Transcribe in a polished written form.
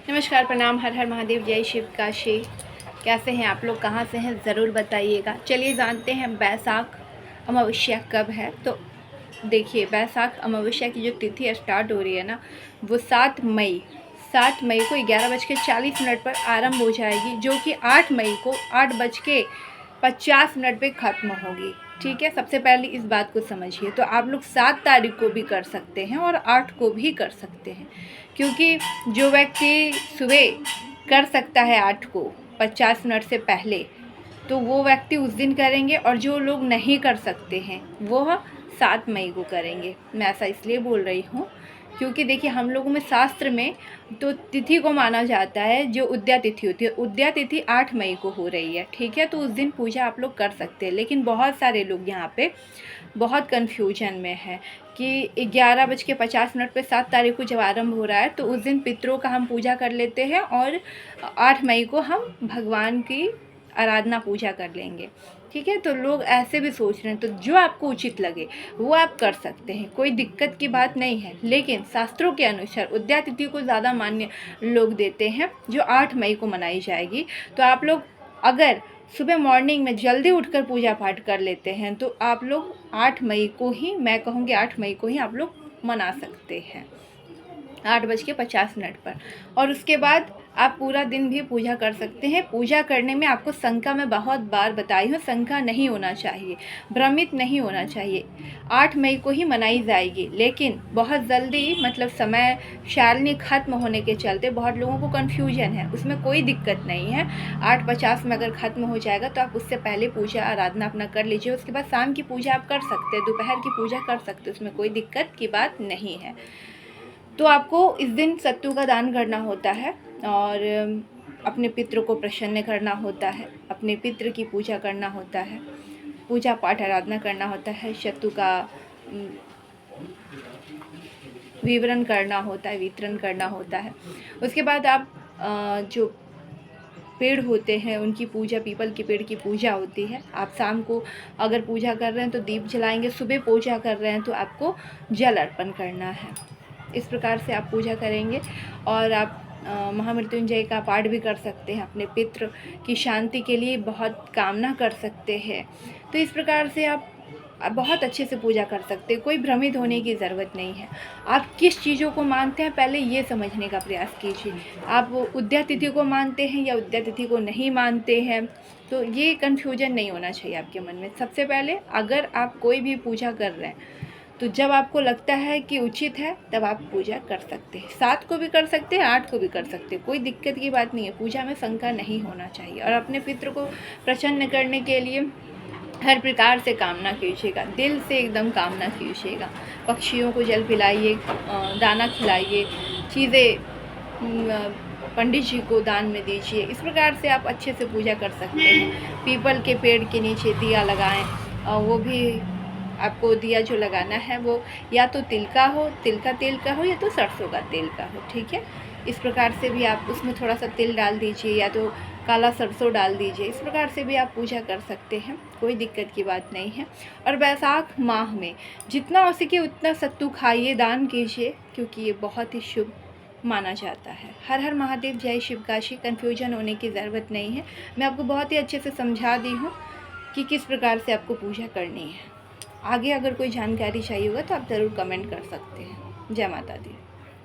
नमस्कार, प्रणाम, हर हर महादेव, जय शिव काशी। कैसे हैं आप लोग, कहाँ से हैं, ज़रूर बताइएगा। चलिए जानते हैं बैसाख अमावस्या कब है। तो देखिए, बैसाख अमावस्या की जो तिथि स्टार्ट हो रही है ना, वो 7 मई को 11:40 पर आरंभ हो जाएगी, जो कि 8 मई को 8:50 पे ख़त्म होगी। ठीक है, सबसे पहले इस बात को समझिए। तो आप लोग 7 तारीख को भी कर सकते हैं और 8 को भी कर सकते हैं, क्योंकि जो व्यक्ति सुबह कर सकता है 8 को 50 मिनट से पहले, तो वो व्यक्ति उस दिन करेंगे, और जो लोग नहीं कर सकते हैं वो 7 मई को करेंगे। मैं ऐसा इसलिए बोल रही हूँ क्योंकि देखिए, हम लोगों में शास्त्र में तो तिथि को माना जाता है, जो उद्या तिथि होती है, उद्या तिथि 8 मई को हो रही है। ठीक है, तो उस दिन पूजा आप लोग कर सकते हैं। लेकिन बहुत सारे लोग यहाँ पे बहुत कन्फ्यूजन में है कि 11:50 पे 7 तारीख को जब आरंभ हो रहा है, तो उस दिन पितरों का हम पूजा कर लेते हैं और 8 मई को हम भगवान की आराधना पूजा कर लेंगे। ठीक है, तो लोग ऐसे भी सोच रहे हैं। तो जो आपको उचित लगे वो आप कर सकते हैं, कोई दिक्कत की बात नहीं है। लेकिन शास्त्रों के अनुसार उद्या तिथि को ज़्यादा मान्य लोग देते हैं, जो 8 मई को मनाई जाएगी। तो आप लोग अगर सुबह मॉर्निंग में जल्दी उठकर पूजा पाठ कर लेते हैं, तो आप लोग 8 मई को ही, मैं कहूँगी 8 मई को ही आप लोग मना सकते हैं 8:50 पर। और उसके बाद आप पूरा दिन भी पूजा कर सकते हैं। पूजा करने में आपको शंका में बहुत बार बताई हूँ, शंका नहीं होना चाहिए, भ्रमित नहीं होना चाहिए। 8 मई को ही मनाई जाएगी, लेकिन बहुत जल्दी, मतलब समय सारणी ख़त्म होने के चलते बहुत लोगों को कन्फ्यूजन है। उसमें कोई दिक्कत नहीं है। 8:50 में अगर ख़त्म हो जाएगा तो आप उससे पहले पूजा आराधना अपना कर लीजिए। उसके बाद शाम की पूजा आप कर सकते हैं, दोपहर की पूजा कर सकते हैं, उसमें कोई दिक्कत की बात नहीं है। तो आपको इस दिन सत्तू का दान करना होता है और अपने पितृ को प्रसन्न करना होता है, अपने पितृ की पूजा करना होता है, पूजा पाठ आराधना करना होता है, सत्तू का विवरण करना होता है, वितरण करना होता है। उसके बाद आप जो पेड़ होते हैं उनकी पूजा, पीपल के पेड़ की पूजा होती है। आप शाम को अगर पूजा कर रहे हैं तो दीप जलाएंगे, सुबह पूजा कर रहे हैं तो आपको जल अर्पण करना है। इस प्रकार से आप पूजा करेंगे। और आप महामृत्युंजय का पाठ भी कर सकते हैं, अपने पितृ की शांति के लिए बहुत कामना कर सकते हैं। तो इस प्रकार से आप बहुत अच्छे से पूजा कर सकते हैं, कोई भ्रमित होने की ज़रूरत नहीं है। आप किस चीज़ों को मानते हैं पहले ये समझने का प्रयास कीजिए। आप उद्या तिथि को मानते हैं या उद्या तिथि को नहीं मानते हैं, तो ये कन्फ्यूजन नहीं होना चाहिए आपके मन में। सबसे पहले अगर आप कोई भी पूजा कर रहे हैं, तो जब आपको लगता है कि उचित है तब आप पूजा कर सकते हैं। 7 को भी कर सकते हैं, 8 को भी कर सकते हैं, कोई दिक्कत की बात नहीं है। पूजा में शंका नहीं होना चाहिए। और अपने पितृ को प्रसन्न करने के लिए हर प्रकार से कामना कीजिएगा, दिल से एकदम कामना कीजिएगा। पक्षियों को जल पिलाइए, दाना खिलाइए, चीज़ें पंडित जी को दान में दीजिए। इस प्रकार से आप अच्छे से पूजा कर सकते हैं। पीपल के पेड़ के नीचे दिया लगाएं, और वो भी आपको दिया जो लगाना है वो या तो तिल का हो, तिल का तेल का हो, या तो सरसों का तेल का हो। ठीक है, इस प्रकार से भी आप उसमें थोड़ा सा तिल डाल दीजिए या तो काला सरसों डाल दीजिए। इस प्रकार से भी आप पूजा कर सकते हैं, कोई दिक्कत की बात नहीं है। और बैसाख माह में जितना हो सके उतना सत्तू खाइए, दान कीजिए, क्योंकि ये बहुत ही शुभ माना जाता है। हर हर महादेव, जय शिव काशी। कन्फ्यूजन होने की ज़रूरत नहीं है। मैं आपको बहुत ही अच्छे से समझा दी हूँ कि किस प्रकार से आपको पूजा करनी है। आगे अगर कोई जानकारी चाहिए होगा तो आप ज़रूर कमेंट कर सकते हैं। जय माता दी।